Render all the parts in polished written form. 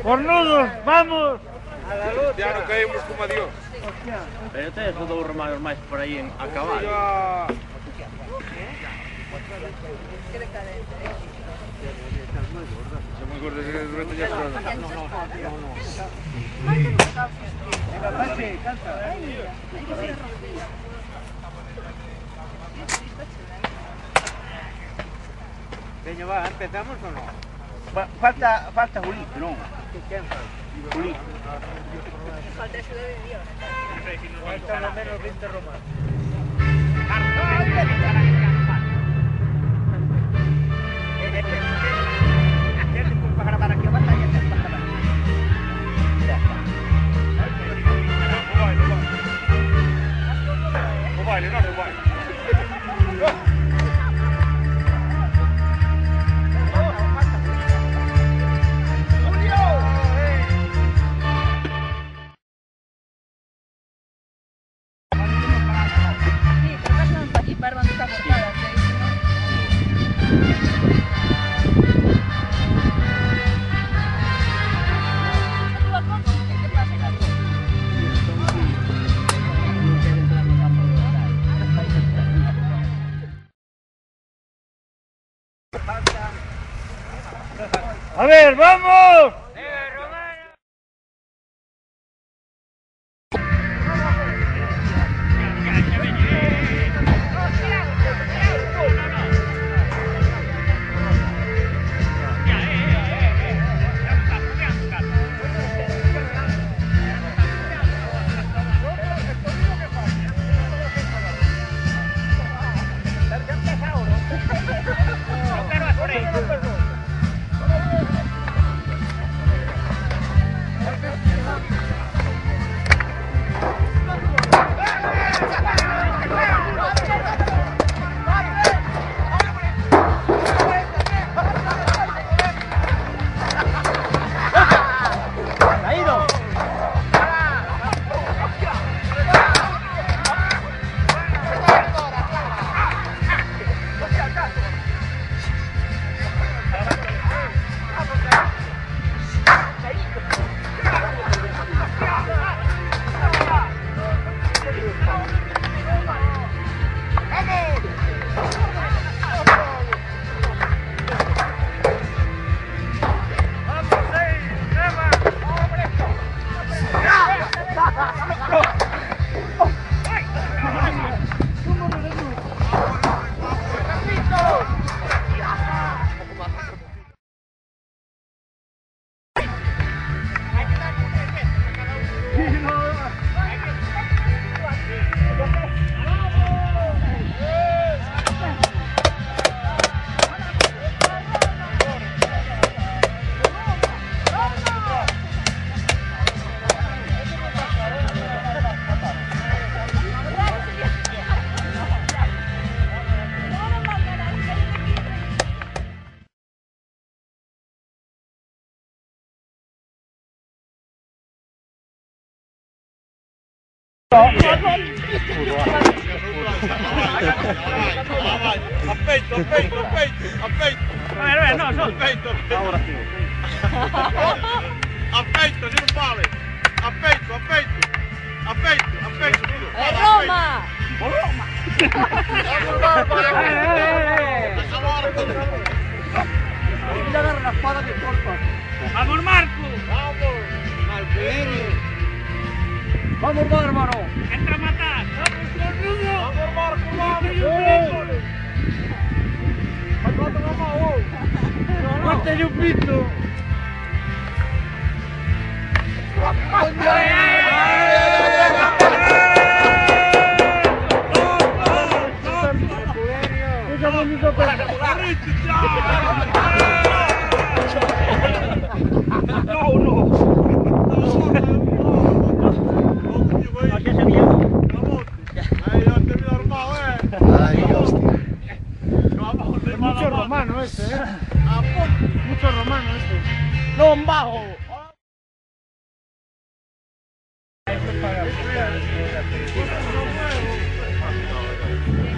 Cornudos, vamos! Ya no caímos como a Dios. Pero tedes os dous romanos máis por aí a cabalo. Son moi gordos e durante ya pronto. Veño, va, empezamos ou non? Falta Julito, non? Julito. Falta axuda de Dios. Faltan ao menos 20 romanos. O baile, non o baile. A ver, vamos! A peito, a peito, a peito, a peito. A ver, no, A peito, a peito. Ahora sí. A peito, se non vale. A peito, a peito. A peito, a peito, tudo. ¡Es Roma! Mira, agarra la espada que corta. ¡Vamos, Marco! Vamos. Marqueño. ¡Vamos, bárbaro! ¡Entra a matar! ¡Vamos, cornudo! Vamos, Marco, vamos. ¡Corte un pito! Mucho romano este, ¿eh? Mucho romano este. ¡Non bajo!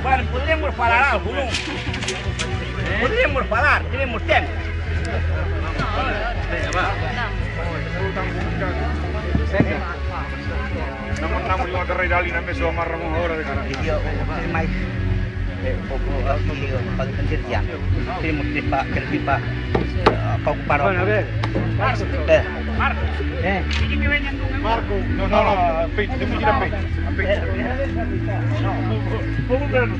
Bueno, podríamos falar algo, non? Podríamos falar, tenemos tempo. Venga, va. a carreira ali na mesa do Marramón agora de cara. E eu, é máis pouco auxilio para defenderse antes. Temos que ir para ocupar o... Bueno, a ver. Marco. Marco. No, peito, temos que ir a peito. A peito. Polo menos.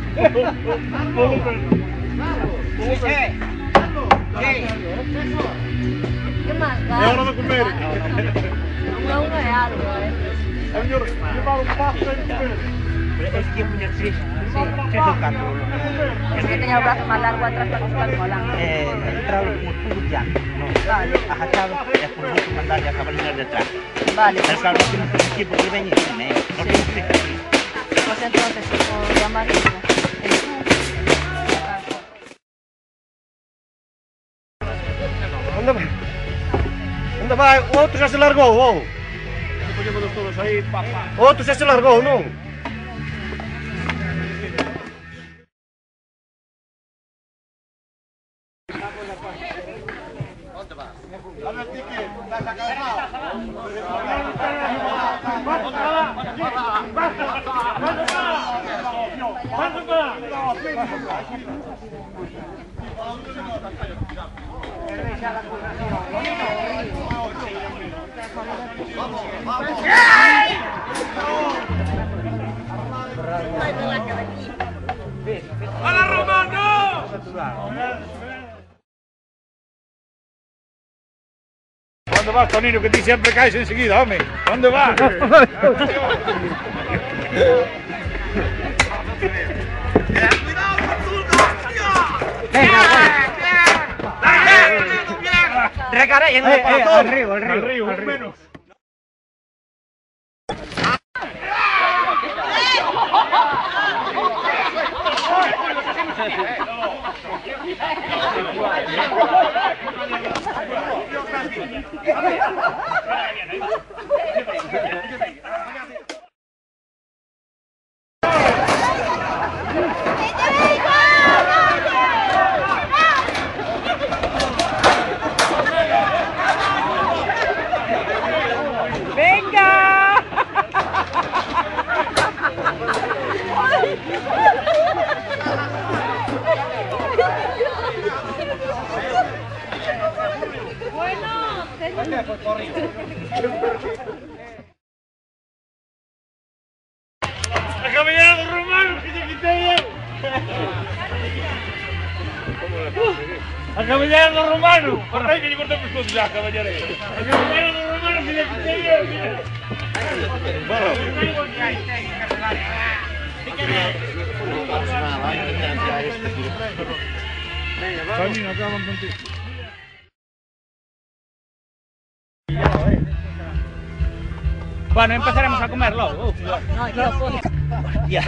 ¿Qué más É da? hora de comer. Uno es algo, É mellor levar un paso e comer. Es que poñerse educando. Es que tenía el brazo más largo atrás para buscar el volante. Entrar como todo ya. Vale. Agachado e por mucho mandarle a cabalinas detrás. Vale, Pero claro, no tenemos un equipo que venga y viene, no tenemos que ir. pues entonces, por llamar Onde vai? O outro xa se largou, ou? Poñémonos todos aí, papá. O outro xa se largou, non? ¡Hala, Romano! Onde vas, Tonino, que ti sempre caes enseguida, home? Onde vas? ¡Cuidado con tu hostia! Recaré en el pelotón. Al río, un menos. ¡La cabellera de Romano, que te quité él! ¡La cabellera de Romano! ¡Por ahí que yo corté por ya, caballero! ¡La cabellera de Romano, que te quité él! Tonino, acaban contigo. Bueno, empezaremos a comer logo. No, yo no puedo. Ya.